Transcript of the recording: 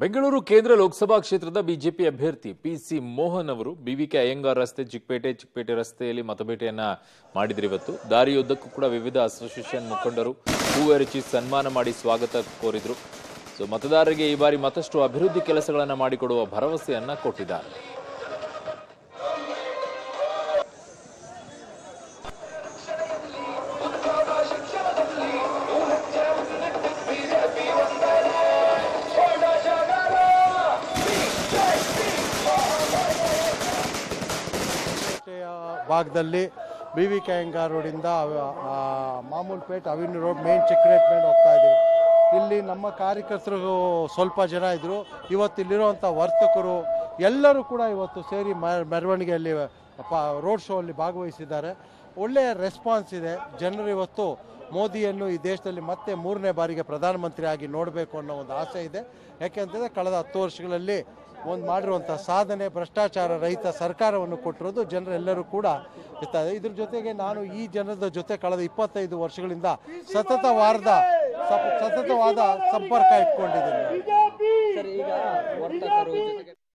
ಬೆಂಗಳೂರು ಕೇಂದ್ರ ಲೋಕಸಭಾ ಕ್ಷೇತ್ರದ ಬಿಜೆಪಿ ಅಭ್ಯರ್ಥಿ ಪಿಸಿ ಮೋಹನ್ ಅವರು ಬಿವಿಕೆ ಅಯ್ಯಂಗಾರ್ ರಸ್ತೆ ಚಿಕ್ಕಪೇಟೆ ರಸ್ತೆಯಲ್ಲಿ ಮತಬೇಟೆಯನ್ನ ಮಾಡಿದ್ರು. ಇವತ್ತು ದಾರಿಯುದ್ದಕ್ಕೂ ಕೂಡ ವಿವಿಧ ಅಸೋಸಿಯೇಷನ್ ಮುಖಂಡರು ಹೂವೆರಚಿ ಸನ್ಮಾನ ಮಾಡಿ ಸ್ವಾಗತ ಕೋರಿದ್ರು. ಮತದಾರರಿಗೆ ಈ ಬಾರಿ ಮತ್ತಷ್ಟು ಅಭಿವೃದ್ಧಿ ಕೆಲಸಗಳನ್ನು ಮಾಡಿಕೊಡುವ ಭರವಸೆಯನ್ನ ಕೊಟ್ಟಿದ್ದಾರೆ. ಭಾಗದಲ್ಲಿ ಬಿವಿಕೆ ಅಯ್ಯಂಗಾರ್ ರೋಡಿಂದ ಮಾಮೂಲ್ಪೇಟ್ ಅವಿನ್ಯೂ ರೋಡ್ ಮೇನ್ ಚೆಕ್ರೇಟ್ ಹೋಗ್ತಾ ಇದ್ದೀವಿ. ಇಲ್ಲಿ ನಮ್ಮ ಕಾರ್ಯಕರ್ತರು ಸ್ವಲ್ಪ ಜನ ಇದ್ದರು. ಇವತ್ತು ಇಲ್ಲಿರುವಂಥ ವರ್ತಕರು ಎಲ್ಲರೂ ಕೂಡ ಇವತ್ತು ಸೇರಿ ಮೆರವಣಿಗೆಯಲ್ಲಿ ರೋಡ್ ಶೋ ಅಲ್ಲಿ ಭಾಗವಹಿಸಿದ್ದಾರೆ. ಒಳ್ಳೆಯ ರೆಸ್ಪಾನ್ಸ್ ಇದೆ. ಜನರು ಇವತ್ತು ಮೋದಿಯನ್ನು ಈ ದೇಶದಲ್ಲಿ ಮತ್ತೆ 3ನೇ ಬಾರಿಗೆ ಪ್ರಧಾನಮಂತ್ರಿ ಆಗಿ ನೋಡಬೇಕು ಅನ್ನೋ ಒಂದು ಆಸೆ ಇದೆ. ಯಾಕೆಂತಂದರೆ ಕಳೆದ 10 ವರ್ಷಗಳಲ್ಲಿ ಮಾಡಿರುವಂಥ ಸಾಧನೆ, ಭ್ರಷ್ಟಾಚಾರ ರಹಿತ ಸರ್ಕಾರವನ್ನು ಕೊಟ್ಟಿರೋದು ಜನರೆಲ್ಲರೂ ಕೂಡ ಇರ್ತಾರೆ. ಇದ್ರ ಜೊತೆಗೆ ನಾನು ಈ ಜನರ ಜೊತೆ ಕಳೆದ 25 ವರ್ಷಗಳಿಂದ ಸತತವಾದ ಸಂಪರ್ಕ ಇಟ್ಕೊಂಡಿದ್ದೀನಿ.